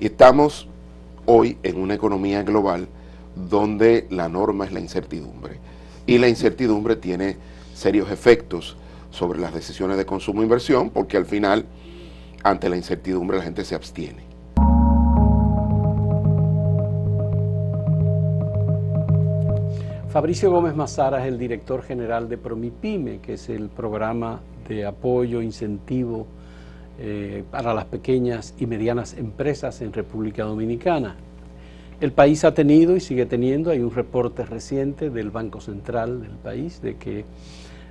Y estamos hoy en una economía global donde la norma es la incertidumbre. Y la incertidumbre tiene serios efectos sobre las decisiones de consumo e inversión, porque al final, ante la incertidumbre, la gente se abstiene. Fabricio Gómez Mazara es el director general de Promipyme, que es el programa de apoyo, incentivo para las pequeñas y medianas empresas en República Dominicana. El país ha tenido y sigue teniendo, hay un reporte reciente del Banco Central del país de que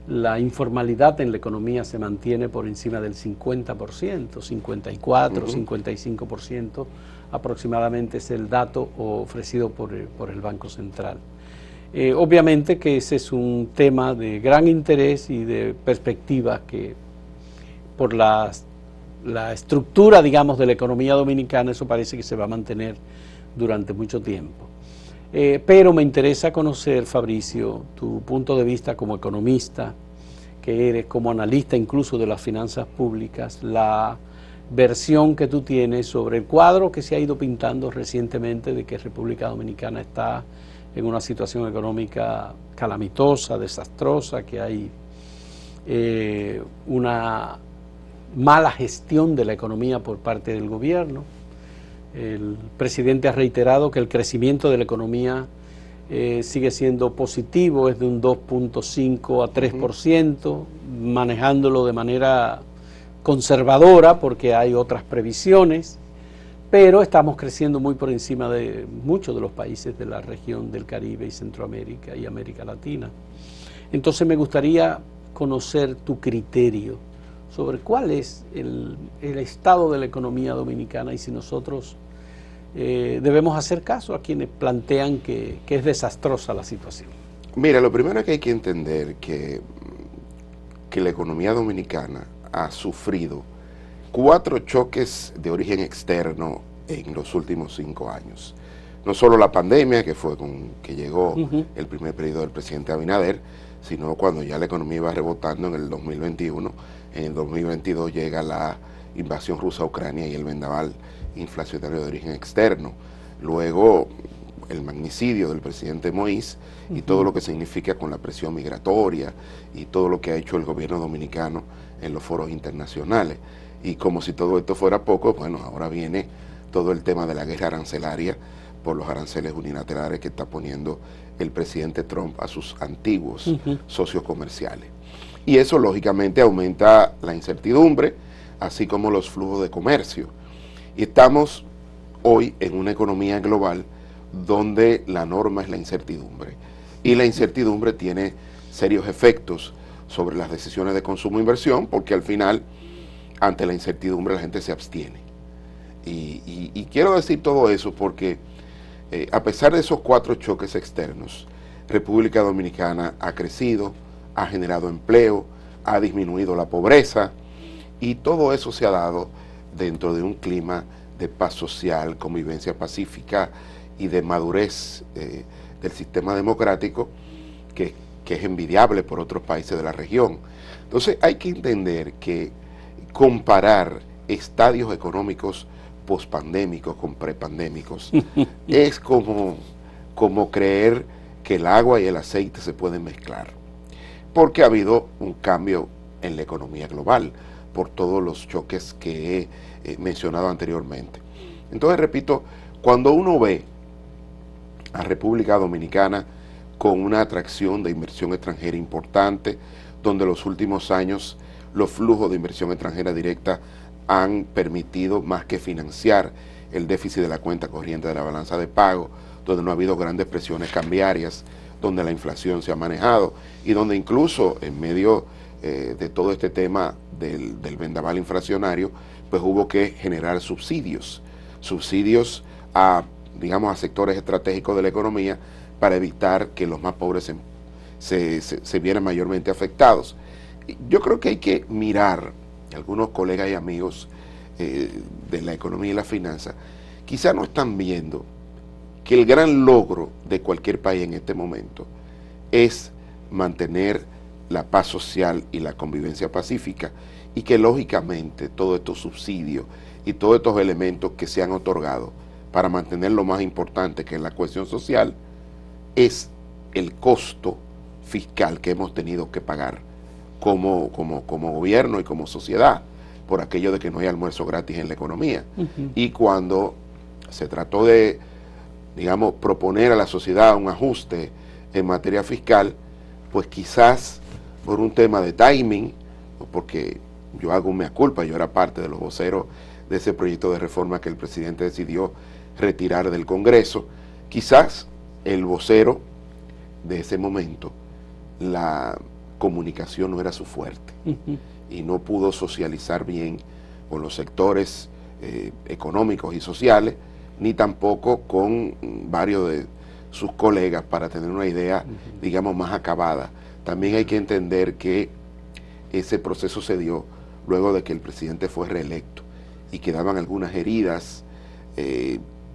la informalidad en la economía se mantiene por encima del 50%, 54, 55% aproximadamente es el dato ofrecido por el Banco Central. Obviamente que ese es un tema de gran interés y de perspectiva que por la estructura, digamos, de la economía dominicana, eso parece que se va a mantener durante mucho tiempo. Pero me interesa conocer, Fabricio, tu punto de vista como economista, que eres como analista incluso de las finanzas públicas, la versión que tú tienes sobre el cuadro que se ha ido pintando recientemente de que República Dominicana está en una situación económica calamitosa, desastrosa, que hay una mala gestión de la economía por parte del gobierno. El presidente ha reiterado que el crecimiento de la economía sigue siendo positivo, es de un 2.5 a 3%, manejándolo de manera conservadora porque hay otras previsiones, pero estamos creciendo muy por encima de muchos de los países de la región del Caribe y Centroamérica y América Latina. Entonces me gustaría conocer tu criterio sobre cuál es el estado de la economía dominicana y si nosotros debemos hacer caso a quienes plantean que es desastrosa la situación. Mira, lo primero que hay que entender que la economía dominicana ha sufrido 4 choques de origen externo en los últimos 5 años. No solo la pandemia, que fue con que llegó el primer periodo del presidente Abinader, sino cuando ya la economía iba rebotando en el 2021, en el 2022 llega la invasión rusa a Ucrania y el vendaval inflacionario de origen externo. Luego el magnicidio del presidente Moïse y todo lo que significa con la presión migratoria y todo lo que ha hecho el gobierno dominicano en los foros internacionales. Y como si todo esto fuera poco, bueno, ahora viene todo el tema de la guerra arancelaria por los aranceles unilaterales que está poniendo el presidente Trump a sus antiguos socios comerciales. Y eso lógicamente aumenta la incertidumbre, así como los flujos de comercio. Y estamos hoy en una economía global donde la norma es la incertidumbre. Y la incertidumbre tiene serios efectos sobre las decisiones de consumo e inversión, porque al final, ante la incertidumbre, la gente se abstiene. Y quiero decir todo eso porque a pesar de esos 4 choques externos, República Dominicana ha crecido, ha generado empleo, ha disminuido la pobreza y todo eso se ha dado dentro de un clima de paz social, convivencia pacífica y de madurez del sistema democrático que es envidiable por otros países de la región. Entonces hay que entender que comparar estadios económicos pospandémicos con prepandémicos es como creer que el agua y el aceite se pueden mezclar, porque ha habido un cambio en la economía global por todos los choques que he mencionado anteriormente. Entonces, repito, cuando uno ve a República Dominicana con una atracción de inversión extranjera importante, donde los últimos años los flujos de inversión extranjera directa han permitido más que financiar el déficit de la cuenta corriente de la balanza de pago, donde no ha habido grandes presiones cambiarias, donde la inflación se ha manejado y donde incluso en medio de todo este tema del vendaval inflacionario, pues hubo que generar subsidios a, digamos, a sectores estratégicos de la economía para evitar que los más pobres se vieran mayormente afectados. Yo creo que hay que mirar, algunos colegas y amigos de la economía y la finanza, quizá no están viendo que el gran logro de cualquier país en este momento es mantener la paz social y la convivencia pacífica, y que lógicamente todos estos subsidios y todos estos elementos que se han otorgado para mantener lo más importante, que es la cohesión social, es el costo fiscal que hemos tenido que pagar como gobierno y como sociedad por aquello de que no hay almuerzo gratis en la economía. Y cuando se trató de, digamos, proponer a la sociedad un ajuste en materia fiscal, pues quizás por un tema de timing, porque yo hago un mea culpa, yo era parte de los voceros de ese proyecto de reforma que el presidente decidió retirar del Congreso, quizás el vocero de ese momento, la comunicación no era su fuerte y no pudo socializar bien con los sectores económicos y sociales, ni tampoco con varios de sus colegas para tener una idea, digamos, más acabada. También hay que entender que ese proceso se dio luego de que el presidente fue reelecto y quedaban algunas heridas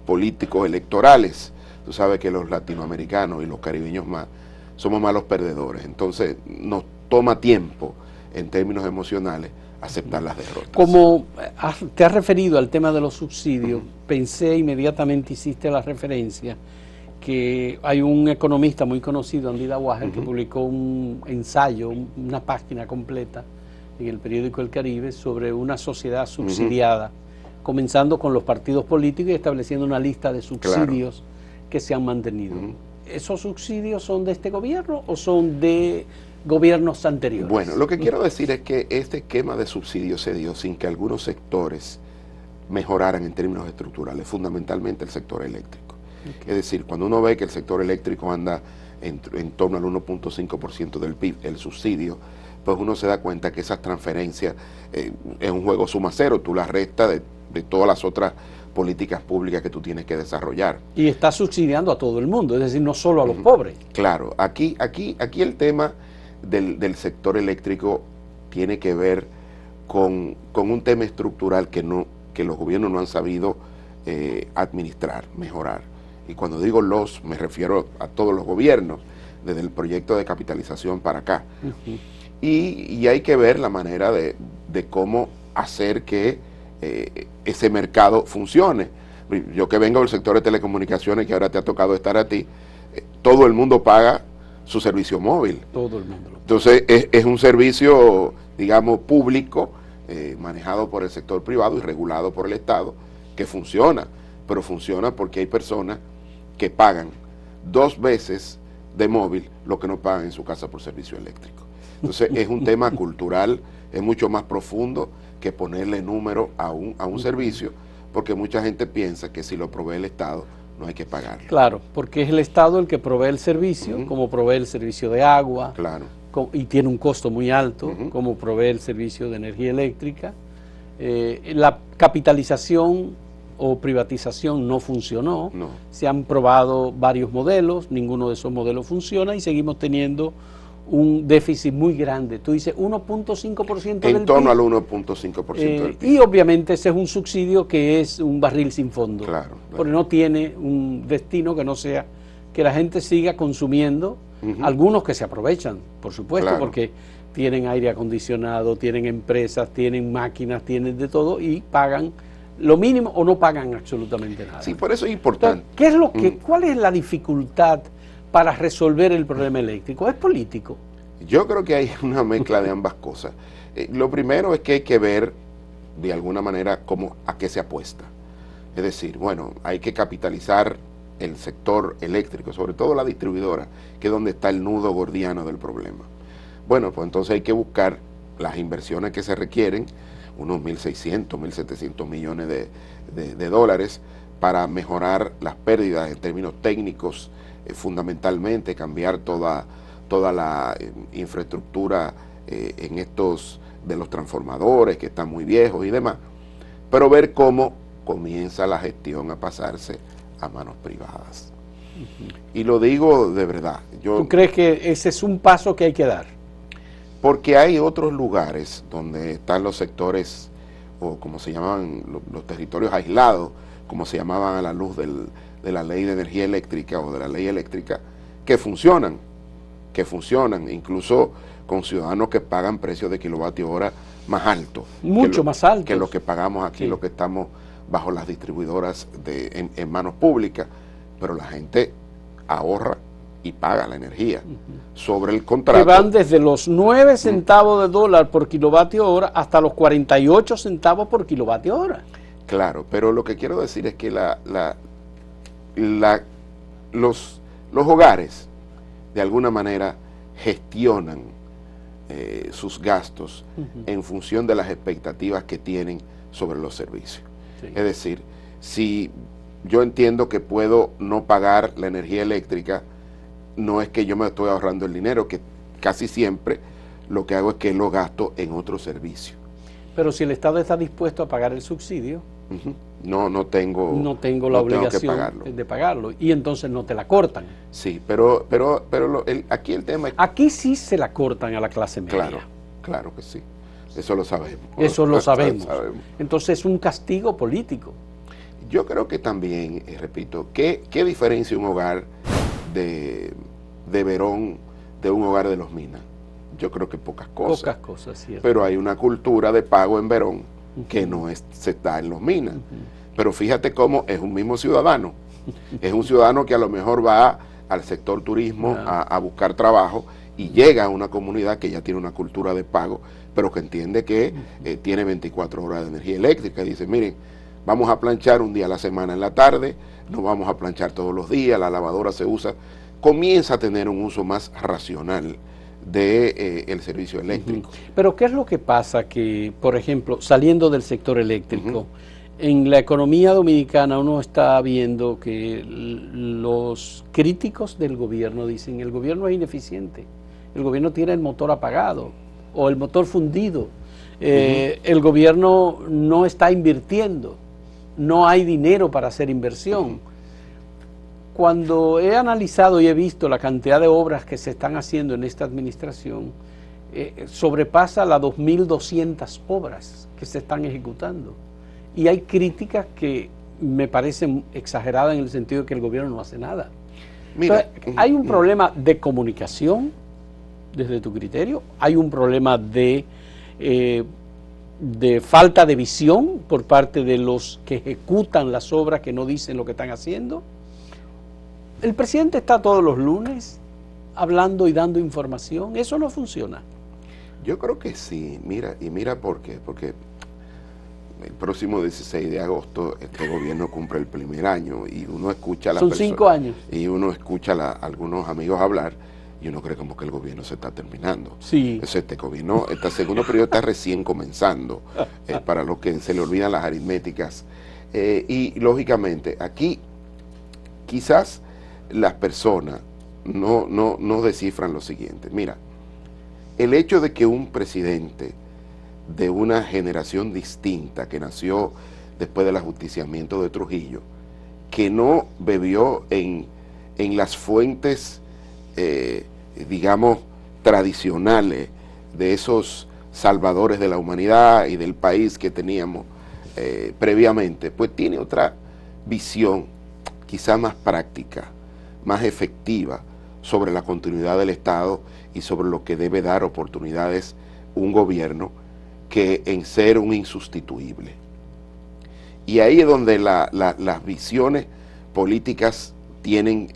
políticos electorales. Tú sabes que los latinoamericanos y los caribeños más somos malos perdedores, entonces nos toma tiempo en términos emocionales aceptar las derrotas. Como te has referido al tema de los subsidios, pensé inmediatamente, hiciste la referencia, que hay un economista muy conocido, Andy Dawager, que publicó un ensayo, una página completa en el periódico El Caribe sobre una sociedad subsidiada, comenzando con los partidos políticos y estableciendo una lista de subsidios que se han mantenido. ¿Esos subsidios son de este gobierno o son de gobiernos anteriores? Bueno, lo que quiero decir es que este esquema de subsidios se dio sin que algunos sectores mejoraran en términos estructurales, fundamentalmente el sector eléctrico. Es decir, cuando uno ve que el sector eléctrico anda en torno al 1.5% del PIB, el subsidio, pues uno se da cuenta que esas transferencias es un juego suma cero, tú las restas de todas las otras políticas públicas que tú tienes que desarrollar. Y está subsidiando a todo el mundo, es decir, no solo a los pobres. Claro, aquí el tema del sector eléctrico tiene que ver con un tema estructural que los gobiernos no han sabido administrar, mejorar. Y cuando digo me refiero a todos los gobiernos, desde el proyecto de capitalización para acá. Y hay que ver la manera de cómo hacer que ese mercado funcione. Yo que vengo del sector de telecomunicaciones, que ahora te ha tocado estar a ti, todo el mundo paga su servicio móvil. Todo el mundo. Entonces es un servicio, digamos, público, manejado por el sector privado y regulado por el Estado, que funciona, pero funciona porque hay personas que pagan 2 veces de móvil lo que no pagan en su casa por servicio eléctrico. Entonces es un tema cultural, es mucho más profundo que ponerle número a un servicio, porque mucha gente piensa que si lo provee el Estado no hay que pagarlo. Claro, porque es el Estado el que provee el servicio, como provee el servicio de agua, y tiene un costo muy alto, como provee el servicio de energía eléctrica. La capitalización o privatización no funcionó, se han probado varios modelos, ninguno de esos modelos funciona y seguimos teniendo un déficit muy grande. Tú dices 1.5% del PIB. En torno al 1.5% del PIB. Y obviamente ese es un subsidio que es un barril sin fondo. Claro. Porque no tiene un destino que no sea que la gente siga consumiendo. Algunos que se aprovechan, por supuesto, porque tienen aire acondicionado, tienen empresas, tienen máquinas, tienen de todo y pagan lo mínimo o no pagan absolutamente nada. Sí, por eso es importante. Entonces, ¿qué es lo que, ¿cuál es la dificultad para resolver el problema eléctrico? ¿Es político? Yo creo que hay una mezcla de ambas cosas. Lo primero es que hay que ver de alguna manera a qué se apuesta. Es decir, bueno, hay que capitalizar el sector eléctrico, sobre todo la distribuidora, que es donde está el nudo gordiano del problema. Bueno, pues entonces hay que buscar las inversiones que se requieren, unos 1.600, 1.700 millones de dólares, para mejorar las pérdidas en términos técnicos, fundamentalmente cambiar toda la infraestructura en estos de los transformadores que están muy viejos y demás, pero ver cómo comienza la gestión a pasarse a manos privadas. Y lo digo de verdad. ¿Tú crees que ese es un paso que hay que dar? Porque hay otros lugares donde están los sectores, o como se llamaban, los territorios aislados, como se llamaban a la luz de la ley de energía eléctrica o de la ley eléctrica, que funcionan, incluso con ciudadanos que pagan precios de kilovatio hora más alto. Mucho más alto. Que lo que pagamos aquí, Sí. lo que estamos bajo las distribuidoras en manos públicas, pero la gente ahorra y paga la energía sobre el contrato. Que van desde los 9 centavos de dólar por kilovatio hora hasta los 48 centavos por kilovatio hora. Claro, pero lo que quiero decir es que los hogares de alguna manera gestionan sus gastos en función de las expectativas que tienen sobre los servicios. Sí. Es decir, si yo entiendo que puedo no pagar la energía eléctrica, no es que yo me estoy ahorrando el dinero, que casi siempre lo que hago es que lo gasto en otro servicio. Pero si el Estado está dispuesto a pagar el subsidio, no tengo la obligación de pagarlo, y entonces no te la cortan. Sí, pero aquí el tema es... Aquí sí se la cortan a la clase media. Claro que sí. Eso lo sabemos. Eso lo sabemos. Entonces es un castigo político. Yo creo que también, repito, ¿qué diferencia un hogar de Verón de un hogar de Los Minas? Yo creo que pocas cosas. Pocas cosas, cierto. Pero hay una cultura de pago en Verón que no se está en Los Minas. Pero fíjate cómo es un mismo ciudadano. Es un ciudadano que a lo mejor va al sector turismo a buscar trabajo y llega a una comunidad que ya tiene una cultura de pago, pero que entiende que tiene 24 horas de energía eléctrica. Y dice, miren, vamos a planchar un día a la semana en la tarde, no vamos a planchar todos los días, la lavadora se usa. Comienza a tener un uso más racional del servicio eléctrico. Pero ¿qué es lo que pasa? Que, por ejemplo, saliendo del sector eléctrico, en la economía dominicana uno está viendo que los críticos del gobierno dicen el gobierno es ineficiente, el gobierno tiene el motor apagado o el motor fundido, el gobierno no está invirtiendo, no hay dinero para hacer inversión. Cuando he analizado y he visto la cantidad de obras que se están haciendo en esta administración, sobrepasa las 2.200 obras que se están ejecutando. Y hay críticas que me parecen exageradas en el sentido de que el gobierno no hace nada. Mira, entonces, hay un problema de comunicación, desde tu criterio, hay un problema de falta de visión por parte de los que ejecutan las obras, que no dicen lo que están haciendo. El presidente está todos los lunes hablando y dando información. Eso no funciona. Yo creo que sí. Mira por qué. Porque el próximo 16 de agosto este gobierno cumple el primer año y uno escucha a las personas. Son 5 años. Y uno escucha a algunos amigos hablar y uno cree como que el gobierno se está terminando. Sí. Entonces este gobierno, este segundo periodo está recién comenzando, para los que se le olvidan las aritméticas. Y lógicamente aquí quizás las personas no descifran lo siguiente. Mira, el hecho de que un presidente de una generación distinta que nació después del ajusticiamiento de Trujillo, que no bebió en las fuentes, digamos, tradicionales de esos salvadores de la humanidad y del país que teníamos previamente, pues tiene otra visión, quizá más práctica, más efectiva sobre la continuidad del Estado y sobre lo que debe dar oportunidades un gobierno, que en ser un insustituible. Y ahí es donde las visiones políticas tienen,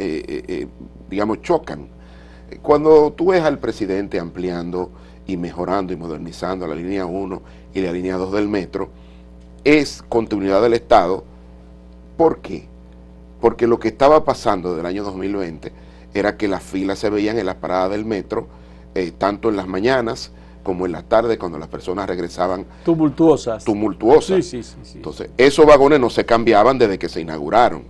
digamos, chocan. Cuando tú ves al presidente ampliando y mejorando y modernizando la línea 1 y la línea 2 del metro, es continuidad del Estado. ¿Por qué? Porque lo que estaba pasando del año 2020 era que las filas se veían en las paradas del metro, tanto en las mañanas como en la tarde, cuando las personas regresaban tumultuosas. Sí. Entonces, esos vagones no se cambiaban desde que se inauguraron.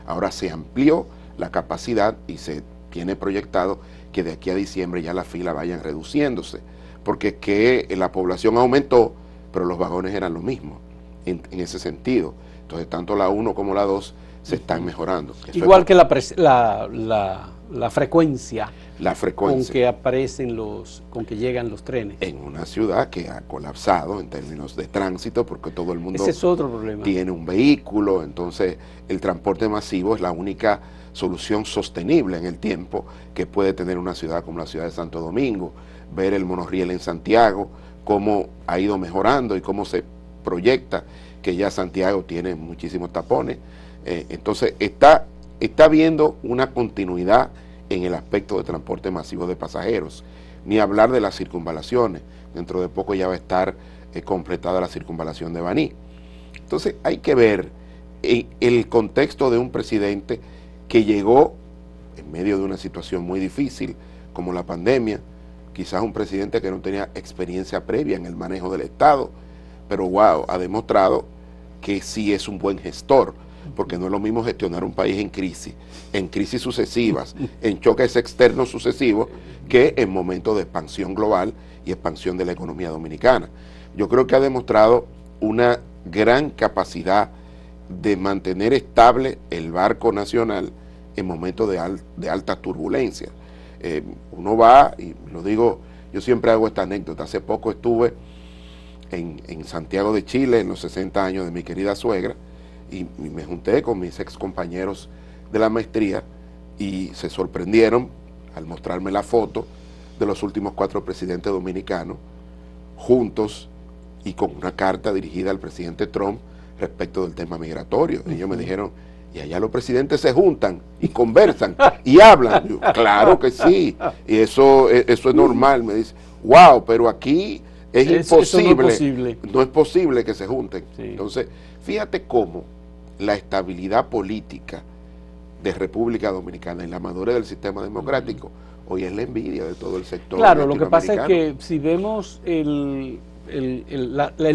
Ahora se amplió la capacidad y se tiene proyectado que de aquí a diciembre ya las filas vayan reduciéndose, porque es que la población aumentó, pero los vagones eran los mismos, en ese sentido. Entonces, tanto la 1 como la 2 se están mejorando. Igual que la frecuencia. La frecuencia. Con que aparecen con que llegan los trenes. En una ciudad que ha colapsado en términos de tránsito, porque todo el mundo ese es otro problema. Tiene un vehículo, entonces el transporte masivo es la única solución sostenible en el tiempo que puede tener una ciudad como la ciudad de Santo Domingo. Ver el monorriel en Santiago cómo ha ido mejorando y cómo se proyecta que ya Santiago tiene muchísimos tapones. Entonces está habiendo una continuidad en el aspecto de transporte masivo de pasajeros, ni hablar de las circunvalaciones. Dentro de poco ya va a estar completada la circunvalación de Baní. Entonces hay que ver el contexto de un presidente que llegó en medio de una situación muy difícil como la pandemia, quizás un presidente que no tenía experiencia previa en el manejo del Estado, pero wow, ha demostrado que sí es un buen gestor, porque no es lo mismo gestionar un país en crisis sucesivas, en choques externos sucesivos, que en momentos de expansión global y expansión de la economía dominicana. Yo creo que ha demostrado una gran capacidad de mantener estable el barco nacional en momentos de alta turbulencia. Uno va, y lo digo, yo siempre hago esta anécdota. Hace poco estuve en Santiago de Chile, en los 60 años de mi querida suegra, y me junté con mis ex compañeros de la maestría y se sorprendieron al mostrarme la foto de los últimos 4 presidentes dominicanos juntos y con una carta dirigida al presidente Trump respecto del tema migratorio. Ellos me dijeron, y allá los presidentes se juntan y conversan y hablan. Yo, claro que sí, y eso es normal. Me dice, wow, pero aquí es imposible, no es posible que se junten. Sí. Entonces, fíjate cómo la estabilidad política de República Dominicana y la madurez del sistema democrático hoy es la envidia de todo el sector. Claro, lo que pasa es que si vemos el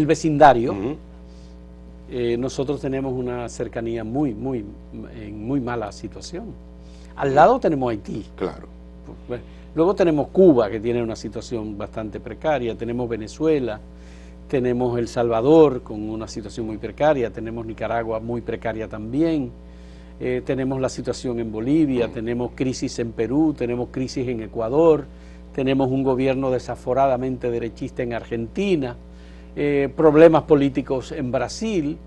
vecindario, nosotros tenemos una cercanía en muy mala situación. Al lado tenemos Haití. Claro. Luego tenemos Cuba, que tiene una situación bastante precaria, tenemos Venezuela, tenemos El Salvador con una situación muy precaria, tenemos Nicaragua muy precaria también, tenemos la situación en Bolivia, tenemos crisis en Perú, tenemos crisis en Ecuador, tenemos un gobierno desaforadamente derechista en Argentina, problemas políticos en Brasil.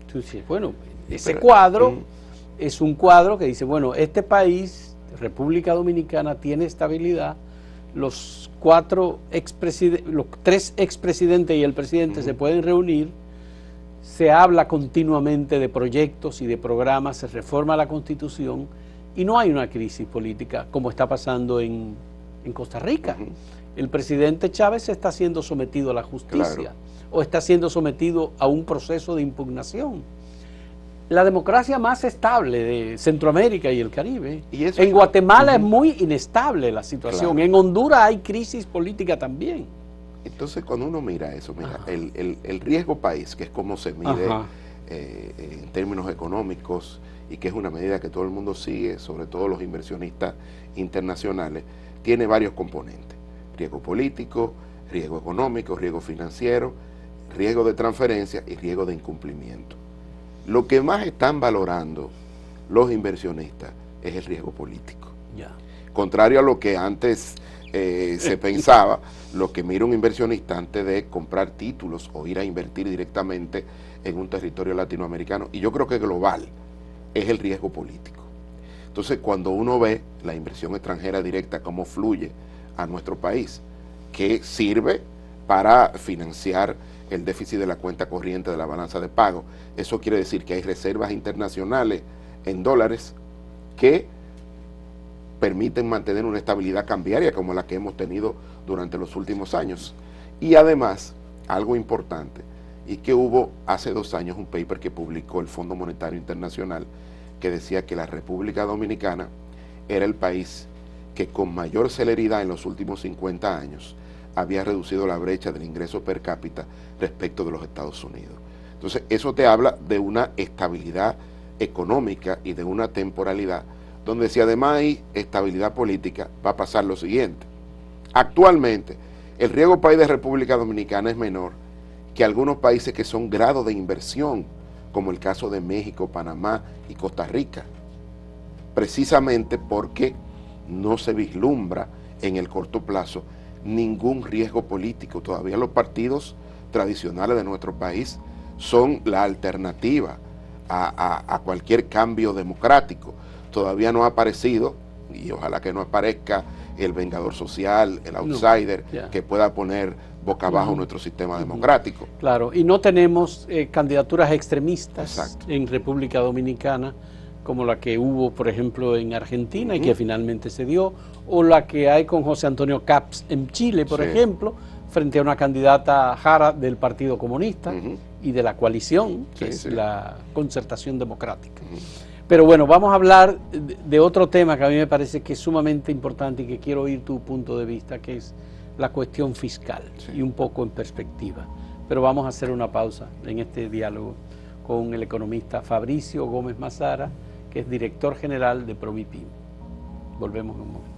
Entonces, bueno, ese cuadro es un cuadro que dice, bueno, este país, República Dominicana, tiene estabilidad, los 3 expresidentes y el presidente se pueden reunir, se habla continuamente de proyectos y de programas, se reforma la Constitución y no hay una crisis política como está pasando en Costa Rica. El presidente Chávez está siendo sometido a la justicia, o está siendo sometido a un proceso de impugnación. La democracia más estable de Centroamérica y el Caribe. En Guatemala es muy inestable la situación. En Honduras hay crisis política también. Entonces, cuando uno mira eso, mira, el riesgo país, que es como se mide en términos económicos y que es una medida que todo el mundo sigue, sobre todo los inversionistas internacionales, tiene varios componentes: riesgo político, riesgo económico, riesgo financiero, riesgo de transferencia y riesgo de incumplimiento. Lo que más están valorando los inversionistas es el riesgo político. Contrario a lo que antes se pensaba, lo que mira un inversionista antes de comprar títulos o ir a invertir directamente en un territorio latinoamericano, y yo creo que global, es el riesgo político. Entonces, cuando uno ve la inversión extranjera directa, cómo fluye a nuestro país, que sirve para financiar el déficit de la cuenta corriente de la balanza de pago. Eso quiere decir que hay reservas internacionales en dólares que permiten mantener una estabilidad cambiaria como la que hemos tenido durante los últimos años. Y además, algo importante, y que hubo hace 2 años un paper que publicó el Fondo Monetario Internacional que decía que la República Dominicana era el país que con mayor celeridad en los últimos 50 años había reducido la brecha del ingreso per cápita respecto de los Estados Unidos. Entonces, eso te habla de una estabilidad económica y de una temporalidad, donde si además hay estabilidad política, va a pasar lo siguiente. Actualmente, el riesgo país de República Dominicana es menor que algunos países que son grados de inversión, como el caso de México, Panamá y Costa Rica, precisamente porque no se vislumbra en el corto plazo ningún riesgo político. Todavía los partidos tradicionales de nuestro país son la alternativa a cualquier cambio democrático. Todavía no ha aparecido, y ojalá que no aparezca el vengador social, el outsider, que pueda poner boca abajo nuestro sistema democrático. Claro, y no tenemos candidaturas extremistas en República Dominicana, como la que hubo, por ejemplo, en Argentina y que finalmente se dio, o la que hay con José Antonio Capps en Chile, por ejemplo, frente a una candidata Jara del Partido Comunista y de la coalición, que es la Concertación Democrática. Pero bueno, vamos a hablar de otro tema que a mí me parece que es sumamente importante y que quiero oír tu punto de vista, que es la cuestión fiscal y un poco en perspectiva. Pero vamos a hacer una pausa en este diálogo con el economista Fabricio Gómez Mazara, que es director general de PROMIPYME. Volvemos en un momento.